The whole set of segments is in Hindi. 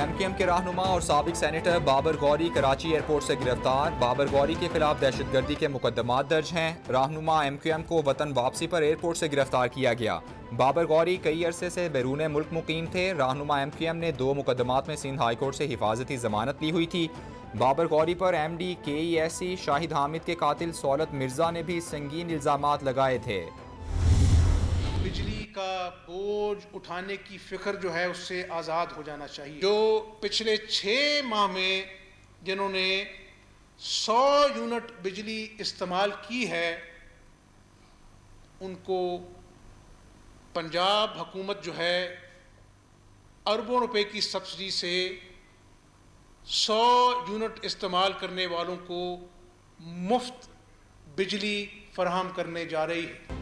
MQM के रहनुमा और साबिक सेनेटर बाबर गौरी कराची एयरपोर्ट से गिरफ्तार। बाबर गौरी के खिलाफ दहशतगर्दी के मुकदमात दर्ज हैं। रहनुमा MQM को वतन वापसी पर एयरपोर्ट से गिरफ्तार किया गया। बाबर गौरी कई अरसे से बैरून मुल्क मुकीम थे। रहनुमा MQM ने 2 मुकदमात में सिंध हाई कोर्ट से हिफाजती जमानत ली हुई थी। बाबर गौरी पर MD KESC शाहिद हामिद के कातिल सौलत मिर्जा ने भी संगीन इल्जामात लगाए थे। बिजली का बोझ उठाने की फिक्र जो है उससे आज़ाद हो जाना चाहिए। जो पिछले 6 माह में जिन्होंने 100 यूनिट बिजली इस्तेमाल की है, उनको पंजाब हुकूमत जो है अरबों रुपए की सब्सिडी से 100 यूनिट इस्तेमाल करने वालों को मुफ्त बिजली फराहम करने जा रही है।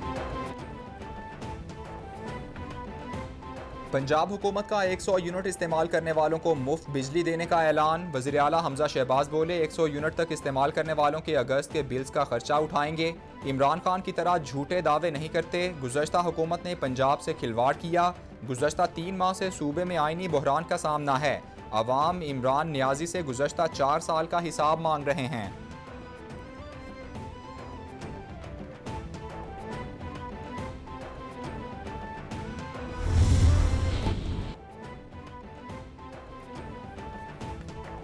पंजाब हुकूमत का 100 यूनिट इस्तेमाल करने वालों को मुफ्त बिजली देने का ऐलान। वज़ीर आला हमजा शहबाज बोले 100 यूनिट तक इस्तेमाल करने वालों के अगस्त के बिल्स का खर्चा उठाएंगे। इमरान खान की तरह झूठे दावे नहीं करते। गुज़श्ता हुकूमत ने पंजाब से खिलवाड़ किया। गुज़श्ता 3 माह से सूबे में आईनी बहरान का सामना है। अवाम इमरान नियाजी से गुज़श्ता 4 साल का हिसाब मांग रहे हैं।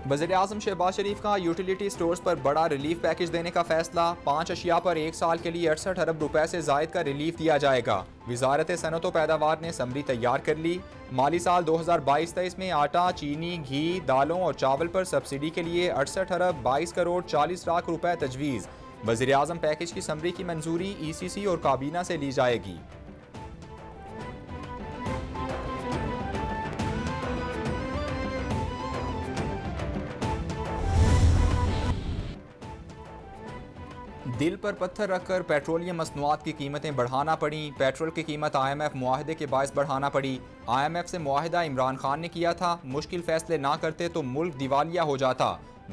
वज़ीर-ए-आज़म शहबाज शरीफ का यूटिलिटी स्टोर्स पर बड़ा रिलीफ पैकेज देने का फैसला। 5 अशिया पर 1 साल के लिए 68 अरब रुपए से ज़ायद का रिलीफ दिया जाएगा। वज़ारत सनअत व पैदावार ने समरी तैयार कर ली। माली साल 2022-23 में आटा, चीनी, घी, दालों और चावल पर सब्सिडी के लिए 68 अरब 22 करोड़ 40 लाख रुपए तजवीज़। वज़ीर-ए-आज़म पैकेज की समरी की मंजूरी ECC और काबीना से ली जाएगी। दिल पर पत्थर रखकर पेट्रोलियम मसनूआत की कीमतें बढ़ाना पड़ी। पेट्रोल की कीमत IMF मुआहदे के बायस बढ़ाना पड़ी। IMF से मुआहदा इमरान खान ने किया था। मुश्किल फैसले ना करते तो मुल्क दिवालिया हो जाता।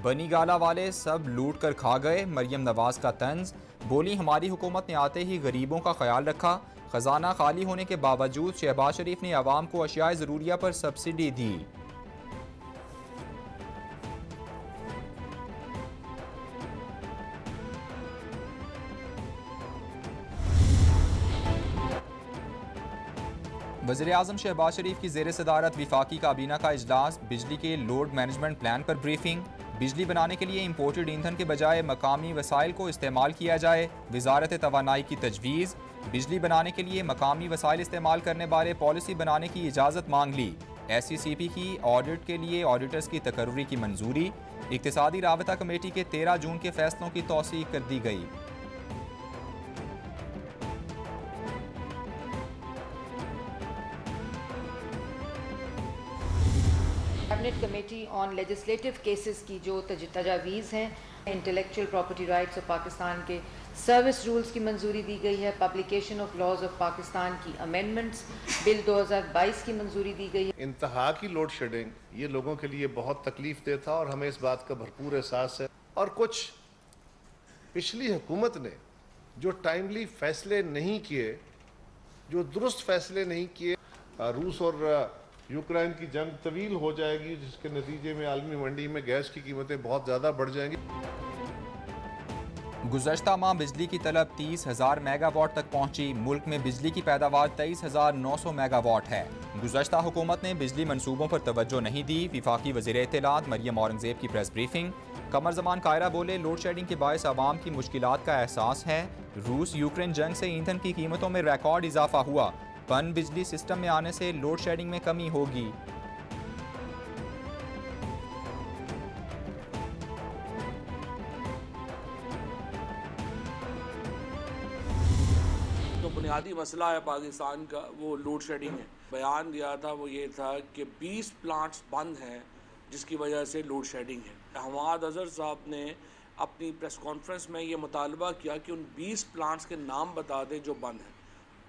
बनी गाला वाले सब लूट कर खा गए। मरियम नवाज का तंज। बोली हमारी हुकूमत ने आते ही गरीबों का ख्याल रखा। खजाना खाली होने के बावजूद शहबाज शरीफ ने आवाम को अशियाए ज़रूरिया पर सब्सिडी दी। वज़ीर-ए-आज़म शहबाज शरीफ की ज़ेर सदारत विफाकी काबीना का इजलास। बिजली के लोड मैनेजमेंट प्लान पर ब्रीफिंग। बिजली बनाने के लिए इम्पोर्टेड ईंधन के बजाय मकामी वसाइल को इस्तेमाल किया जाए। वज़ारत तवानाई की तजवीज़। बिजली बनाने के लिए मकामी वसाइल इस्तेमाल करने बारे पॉलिसी बनाने की इजाज़त मांग ली। SCCP की ऑडिट के लिए ऑडिटर्स की तकर्री की मंजूरी। इक़्तिसादी राबता कमेटी के 13 जून के फैसलों की तौसीक कर दी गई। Cabinet committee on legislative cases की जो तजावीज़ हैं, intellectual property rights of Pakistan के सर्विस रूल्स की मंजूरी दी गई है। Publication of laws of Pakistan की अमेंडमेंट्स बिल 2022 की मंजूरी दी गई है। इंतहा की लोड शेडिंग ये लोगों के लिए बहुत तकलीफ देह था और हमें इस बात का भरपूर एहसास है। और कुछ पिछली हुकूमत ने जो टाइमली फैसले नहीं किए, जो दुरुस्त फैसले नहीं किए, रूस और यूक्रेन की जंग तवील हो जाएगी, जिसके नतीजे में आलमी मंडी में गैस की कीमतें बहुत ज़्यादा बढ़ जाएंगी। गुज़श्ता माह बिजली की तलब 30,000 मेगावाट तक पहुंची। मुल्क में बिजली की पैदावार 23,900 मेगावाट है। गुज़श्ता हुकूमत ने बिजली मंसूबों पर तवज्जो नहीं दी। विफाकी वज़ीर इत्तलात मरियम औरंगज़ेब की प्रेस ब्रीफिंग। कमर ज़मान कायरा बोले लोड शेडिंग के बायस आवाम की मुश्किलात का एहसास है। रूस यूक्रेन जंग से ईंधन की कीमतों में रिकॉर्ड इजाफा हुआ। पन बिजली सिस्टम में आने से लोड शेडिंग में कमी होगी। तो बुनियादी मसला है पाकिस्तान का वो लोड शेडिंग है। बयान दिया था वो ये था कि 20 प्लांट्स बंद हैं जिसकी वजह से लोड शेडिंग है। हमाद अजहर साहब ने अपनी प्रेस कॉन्फ्रेंस में ये मुतालबा किया कि उन 20 प्लांट्स के नाम बता दें जो बंद हैं।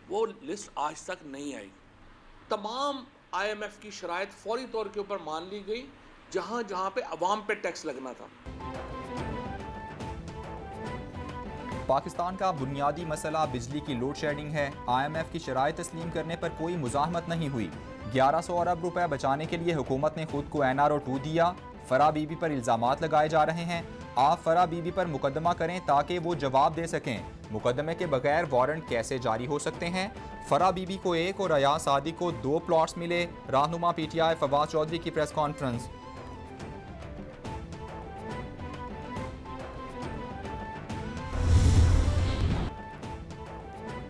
वो लिस्ट आज तक नहीं आई। तमाम IMF की शराइत फौरी तौर के ऊपर मान ली गई। जहाँ पे अवाम पे टैक्स लगना था। पाकिस्तान का बुनियादी मसला बिजली की लोड शेडिंग है। IMF की शराइत तस्लीम करने पर कोई मुज़ाहमत नहीं हुई। 1100 अरब रुपए बचाने के लिए हुकूमत ने खुद को NRO 2 दिया। फरा बीबी पर इल्ज़ामात लगाए जा रहे हैं। आप फरा बीबी पर मुकदमा करें ताकि वो जवाब दे सकें। मुकदमे के बगैर वारंट कैसे जारी हो सकते हैं? फरा बीबी को 1 और अयाज सादिक को 2 प्लॉट्स मिले। रहनुमा PTI फवाद चौधरी की प्रेस कॉन्फ्रेंस।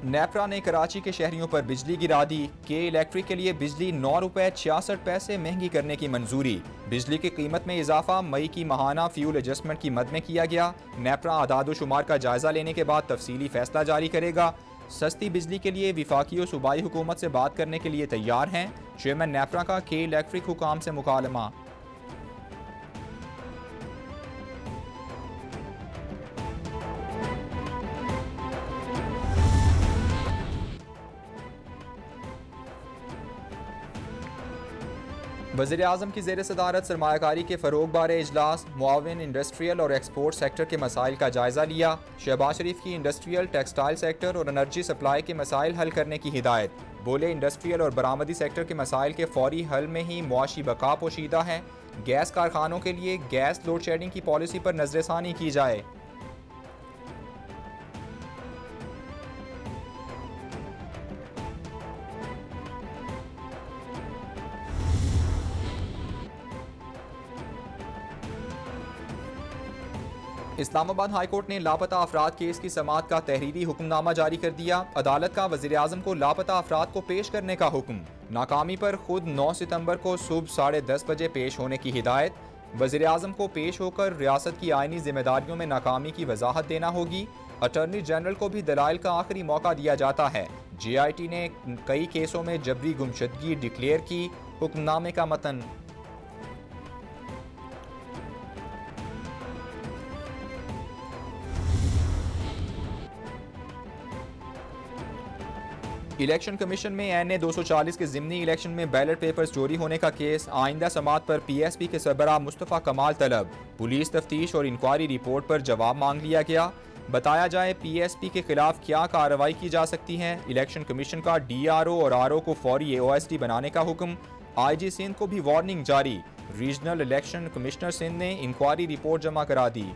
नेपरा ने कराची के शहरियों पर बिजली गिरा दी। के इलेक्ट्रिक के लिए बिजली 9 रुपए 66 पैसे महंगी करने की मंजूरी। बिजली की कीमत में इजाफा मई की माहाना फ्यूल एडजस्टमेंट की मद में किया गया। नेपरा आदाद शुमार का जायजा लेने के बाद तफसीली फैसला जारी करेगा। सस्ती बिजली के लिए विफाकी और सूबाई हुकूमत से बात करने के लिए तैयार हैं। चेयरमैन नेपरा का के इलेक्ट्रिक हुकाम से मुकालमा। वज़ीर-ए-आज़म की ज़ेर सदारत सरमायाकारी के फ़रोग़ बारे इजलास। मुआविन इंडस्ट्रियल और एक्सपोर्ट सेक्टर के मसाइल का जायज़ा लिया। शहबाज शरीफ की इंडस्ट्रियल, टेक्सटाइल सेक्टर और एनर्जी सप्लाई के मसाइल हल करने की हिदायत। बोले इंडस्ट्रियल और बरामदी सेक्टर के मसाइल के फौरी हल में ही मुआशी बका पोशीदा है। गैस कारखानों के लिए गैस लोड शेडिंग की पॉलिसी पर नज़रसानी की जाए। इस्लामाबाद हाई कोर्ट ने लापता अफराद केस की समाअत का तहरीरी हुक्मनामा जारी कर दिया। अदालत का वज़ीर-ए-आज़म को लापता अफराद को पेश करने का हुक्म। नाकामी पर खुद 9 सितंबर को सुबह 10:30 बजे पेश होने की हिदायत। वज़ीर-ए-आज़म को पेश होकर रियासत की आइनी जिम्मेदारियों में नाकामी की वजाहत देना होगी। अटॉर्नी जनरल को भी दलाइल का आखिरी मौका दिया जाता है। JIT ने कई केसों में जबरी गुमशदगी डिक्लेयर की। हुक्मनामे का मतन। इलेक्शन कमीशन में NA 240 के ज़िमनी इलेक्शन में बैलेट पेपर्स चोरी होने का केस। आइंदा समात पर PSP के सरबराह मुस्तफ़ा कमाल तलब। पुलिस तफ्तीश और इंक्वायरी रिपोर्ट पर जवाब मांग लिया गया। बताया जाए PSP के खिलाफ क्या कार्रवाई की जा सकती है। इलेक्शन कमीशन का DRO और RO को फौरी OSD बनाने का हुक्म। IG सिंध को भी वार्निंग जारी। रीजनल इलेक्शन कमिश्नर सिंध ने इंक्वायरी रिपोर्ट जमा करा दी।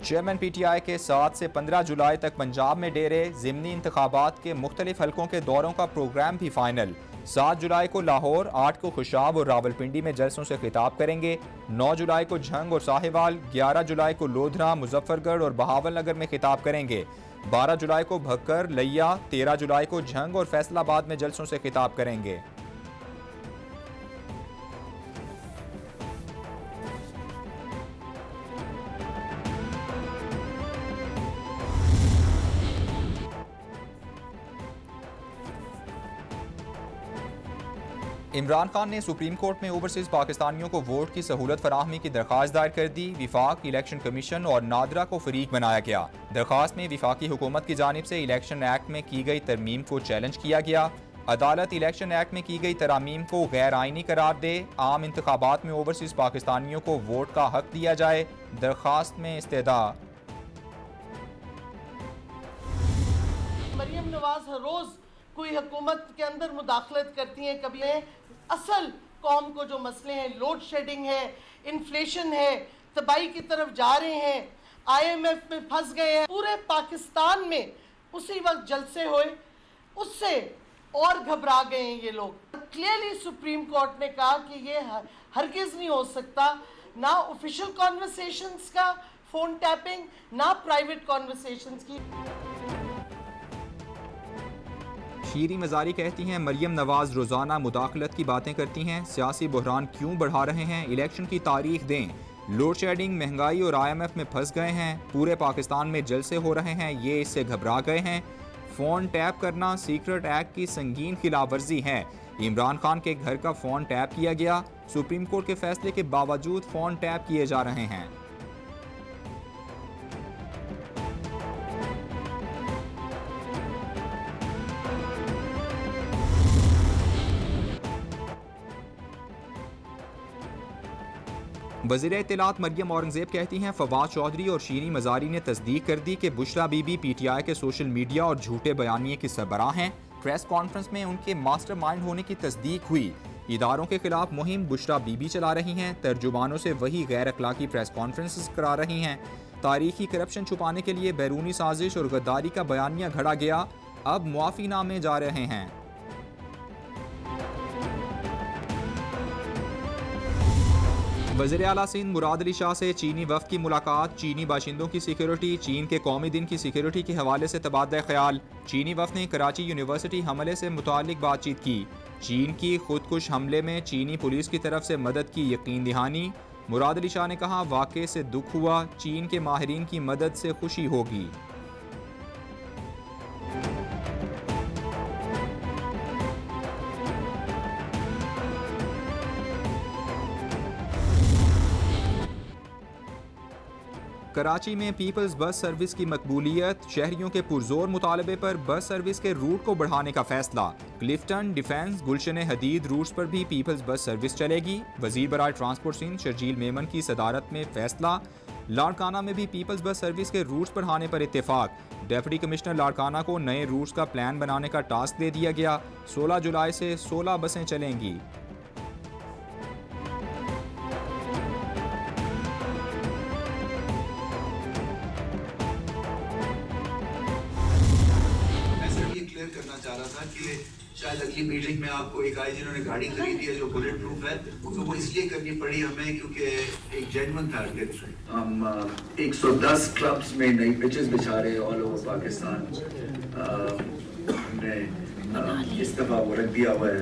चेयरमैन PTI के 7 से 15 जुलाई तक पंजाब में डेरे। ज़िमनी इंतखाबात के मुख्तलिफ हलकों के दौरों का प्रोग्राम भी फाइनल। 7 जुलाई को लाहौर, 8 को खुशाब और रावलपिंडी में जलसों से खिताब करेंगे। 9 जुलाई को झंग और साहिवाल, 11 जुलाई को लोधरा, मुजफ्फरगढ़ और बहावलनगर में खिताब करेंगे। 12 जुलाई को भक्कर, लिया, 13 जुलाई को झंग और फैसलाबाद में जलसों से खिताब करेंगे। इमरान खान ने सुप्रीम कोर्ट में ओवरसीज पाकिस्तानियों को वोट की सहूलत फराहमी की दरख्वास्त दायर कर दी। विफाक, इलेक्शन कमीशन और नादरा को फरीक बनाया गया। दरख्वास्त में विफाकी हुकूमत की जानिब से इलेक्शन एक्ट में की गई तरमीम को चैलेंज किया गया। अदालत इलेक्शन एक्ट में की गई तरामीम को गैर आइनी करार दे। आम इंतखाबात में ओवरसीज पाकिस्तानियों को वोट का हक दिया जाए। दरख्वास्त में इस्तेदा। मरियम नवाज हर रोज कोई हुकूमत के अंदर मुदाखलत करती हैं। कभी असल कौम को जो मसले हैं, लोड शेडिंग है, इन्फ्लेशन है, तबाही की तरफ जा रहे हैं, IMF में फंस गए हैं। पूरे पाकिस्तान में उसी वक्त जलसे हुए, उससे और घबरा गए हैं ये लोग। क्लियरली सुप्रीम कोर्ट ने कहा कि ये हरगिज नहीं हो सकता, ना ऑफिशियल कॉन्वर्सेशंस का फोन टैपिंग, ना प्राइवेट कॉन्वर्सेशंस की। शीरी मजारी कहती हैं मरियम नवाज रोज़ाना मुदाखलत की बातें करती हैं। सियासी बहरान क्यों बढ़ा रहे हैं? इलेक्शन की तारीख दें। लोड शेडिंग, महंगाई और IMF में फंस गए हैं। पूरे पाकिस्तान में जलसे हो रहे हैं, ये इससे घबरा गए हैं। फ़ोन टैप करना सीक्रेट एक्ट की संगीन खिलाफ वर्जी है। इमरान खान के घर का फ़ोन टैप किया गया। सुप्रीम कोर्ट के फैसले के बावजूद फ़ोन टैप किए जा रहे हैं। वज़ीर इत्तलात मरियम औरंगज़ेब कहती हैं फवाद चौधरी और शीरी मज़ारी ने तस्दीक कर दी कि बुशरा बीबी PTI के सोशल मीडिया और झूठे बयानिए की सरबराह हैं। प्रेस कॉन्फ्रेंस में उनके मास्टरमाइंड होने की तस्दीक हुई। इदारों के खिलाफ मुहिम बुशरा बीबी चला रही हैं, तर्जुमानों से वही गैर अखलाकी प्रेस कॉन्फ्रेंसेस करा रही हैं। तारीखी करप्शन छुपाने के लिए बैरूनी साजिश और गद्दारी का बयानिया घड़ा गया, अब मुआफ़ीनामे जा रहे हैं। वज़ीर आला सिंध मुराद अली शाह से चीनी वफ़द की मुलाकात, चीनी बाशिंदों की सिक्योरिटी, चीन के कौमी दिन की सिक्योरिटी के हवाले से तबादला ख्याल। चीनी वफ़द ने कराची यूनिवर्सिटी हमले से मुतालिक बातचीत की। चीन की खुदकुश हमले में चीनी पुलिस की तरफ से मदद की यकीन दहानी। मुराद अली शाह ने कहा वाक़े से दुख हुआ, चीन के माहिरीन की मदद से खुशी होगी। कराची में पीपल्स बस सर्विस की मकबूलियत, शहरियों के पुरजोर मुतालबे पर बस सर्विस के रूट को बढ़ाने का फैसला। क्लिफ्टन, डिफेंस, गुलशन हदीद रूट्स पर भी पीपल्स बस सर्विस चलेगी। वजीर बराए ट्रांसपोर्ट सिंध शर्जील मेमन की सदारत में फैसला। लाड़काना में भी पीपल्स बस सर्विस के रूट्स बढ़ाने पर इत्तेफाक। डेप्यूटी कमिश्नर लाड़काना को नए रूट्स का प्लान बनाने का टास्क दे दिया गया। 16 जुलाई से 16 बसें चलेंगी। करना चाह रहा था कि शायद अगली मीटिंग में आपको एक आई जिन्होंने गाड़ी खरीदी है जो बुलेट प्रूफ है, तो वो इसलिए करनी पड़ी हमें क्योंकि एक जेन्युइन था। हम 110 क्लब्स में नई पिचेस बिछा रहे हैं ऑल ओवर पाकिस्तान। हमने इस दफ़ा वो रख दिया हुआ है,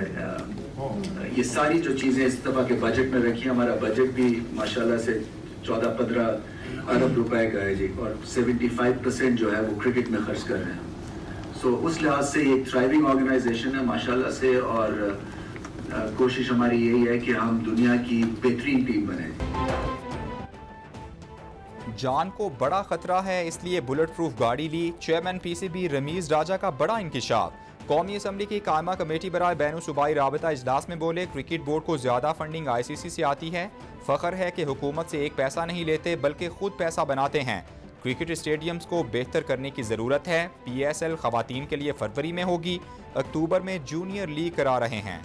ये सारी जो चीज़ें इस दफ़ा के बजट में रखी। हमारा बजट भी माशाल्लाह से 14-15 अरब रुपए का है जी, और 75% जो है वो क्रिकेट में खर्च कर रहे हैं। सो उस लिहाज से एक थ्राइविंग ऑर्गेनाइजेशन है माशाल्लाह से, और कोशिश हमारी यही है कि हम दुनिया की बेहतरीन टीम बने। जान को बड़ा खतरा है, इसलिए बुलेट प्रूफ गाड़ी ली। चेयरमैन PCB रमीज राजा का बड़ा इंकिशाफ। कौमी असम्बली की कायमा कमेटी बराए बैनुल सूबाई राबता इजलास में बोले क्रिकेट बोर्ड को ज़्यादा फंडिंग ICC से आती है। फ़ख्र है कि हुकूमत से एक पैसा नहीं लेते बल्कि खुद पैसा बनाते हैं। क्रिकेट स्टेडियम्स को बेहतर करने की ज़रूरत है। PSL ख़वातीन के लिए फरवरी में होगी, अक्टूबर में जूनियर लीग करा रहे हैं।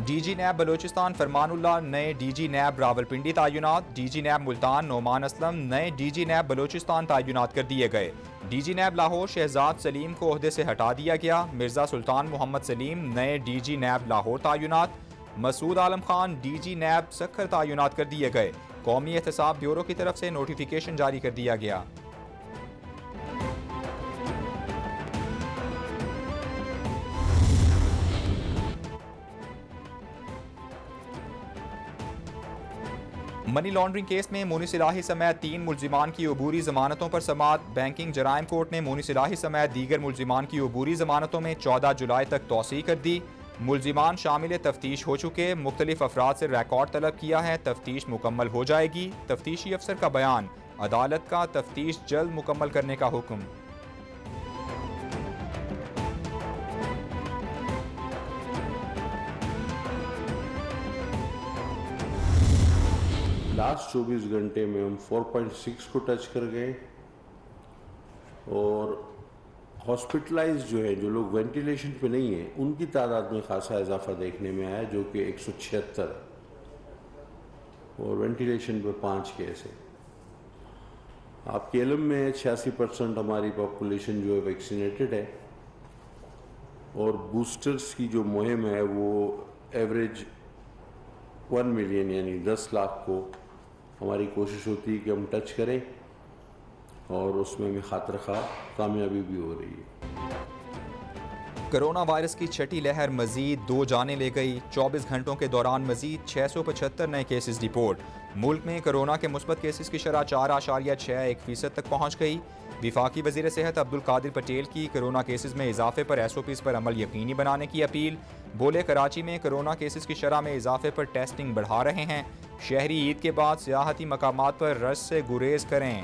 DG नैब बलोचिस्तान फरमानुल्लाह नए DG नैब रावलपिंडी तायुनात। DG नैब मुल्तान नोमान असलम नए DG नैब बलोचिस्तान तायुनात कर दिए गए। DG नैब लाहौर शहजाद सलीम को ओहदे से हटा दिया गया। मिर्ज़ा सुल्तान मोहम्मद सलीम नए DG नैब लाहौर तायुनात। मसूद आलम खान DG नैब सखर तायुनात कर दिए गए। कौमी एहतसाब ब्यूरो की तरफ से नोटिफिकेशन जारी कर दिया गया। मनी लॉन्ड्रिंग केस में मोनिस इलाही समेत 3 मुल्जिमान की अबूरी जमानतों पर समाअत। बैंकिंग जराइम कोर्ट ने मोनिस इलाही समेत दीगर मुल्जिमान की अबूरी जमानतों में 14 जुलाई तक तौसीह कर दी। मुल्जिमान शामिल तफ्तीश हो चुके, मुख्तलिफ अफराद से रिकॉर्ड तलब किया है। तफ्तीश मुकम्मल हो जाएगी। तफ्तीशी अफसर का बयान, अदालत का तफ्तीश जल्द मुकम्मल करने का हुक्म। लास्ट 24 घंटे में हम 4.6 को टच कर गए, और हॉस्पिटलाइज जो है, जो लोग वेंटिलेशन पे नहीं है, उनकी तादाद में खासा इजाफा देखने में आया, जो कि 176, और वेंटिलेशन पे 5 केस है। आपके इल्म में 86% हमारी पॉपुलेशन जो है वैक्सीनेटेड है, और बूस्टर्स की जो मुहिम है वो एवरेज 1 मिलियन यानी 10 लाख को हमारी कोशिश होती है कि हम टच करें, और उसमें भी खातिर खा कामयाबी भी हो रही है। कोरोना वायरस की छठी लहर मजीद 2 जानें ले गई। 24 घंटों के दौरान मजीद 675 नए केसेस रिपोर्ट। मुल्क में कोरोना के मुस्बत केसेस की शरह 4.61% तक पहुँच गई। विफाकी वज़ीर सेहत अब्दुल कादिर पटेल की कोरोना केसेस में इजाफे पर SOPs पर अमल यकीनी बनाने की अपील। बोले कराची में कोरोना केसेस की शरह में इजाफे पर टेस्टिंग बढ़ा रहे हैं। शहरी ईद के बाद सियाहती मकामात पर रश से गुरेज करें।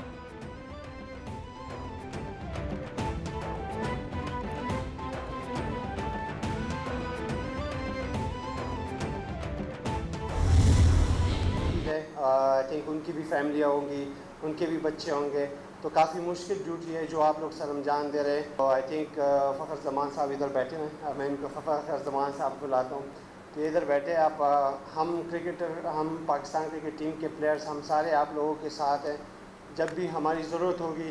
आई थिंक उनकी भी फैमिलियाँ होंगी, उनके भी बच्चे होंगे, तो काफ़ी मुश्किल ड्यूटी है जो आप लोग सरअंजाम दे रहे हैं। तो आई थिंक फ़खर ज़मान साहब इधर बैठे हैं, मैं इनको फ़खर ज़मान साहब बुलाता हूँ कि इधर बैठे आप। हम क्रिकेटर, हम पाकिस्तान क्रिकेट टीम के प्लेयर्स, हम सारे आप लोगों के साथ हैं। जब भी हमारी ज़रूरत होगी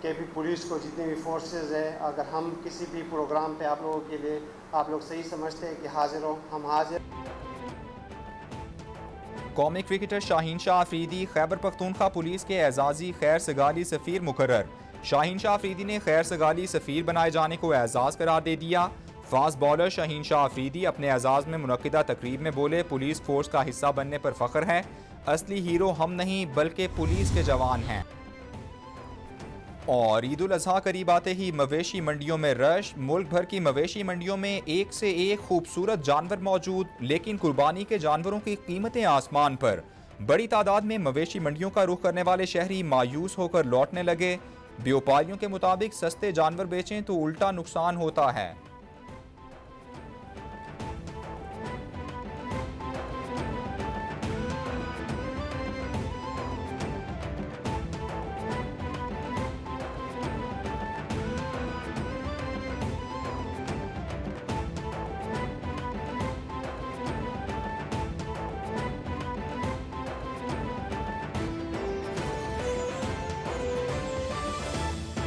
कि भी पुलिस को जितनी भी फोर्सेस है, अगर हम किसी भी प्रोग्राम पे आप लोगों के लिए, आप लोग सही समझते हैं कि हाजिर हो, हम हाजिर। कौमी क्रिकेटर शाहीन शाह अफरीदी खैबर पख्तूनख्वा पुलिस के एजाजी खैर सगाली सफ़ीर मुकर्रर। शाहीन शाह अफरीदी ने खैर सगाली सफ़ीर बनाए जाने को एजाज़ करार दे दिया। फास्ट बॉलर शाहीन शाह अफरीदी अपने एजाज़ में मुनक्किदा तकरीब में बोले, पुलिस फोर्स का हिस्सा बनने पर फ़ख्र है। असली हीरो हम नहीं बल्कि पुलिस के जवान हैं। और ईद उल अज़हा करीब आते ही मवेशी मंडियों में रश। मुल्क भर की मवेशी मंडियों में एक से एक खूबसूरत जानवर मौजूद, लेकिन कुर्बानी के जानवरों की कीमतें आसमान पर। बड़ी तादाद में मवेशी मंडियों का रुख करने वाले शहरी मायूस होकर लौटने लगे। व्यापारियों के मुताबिक सस्ते जानवर बेचें तो उल्टा नुकसान होता है।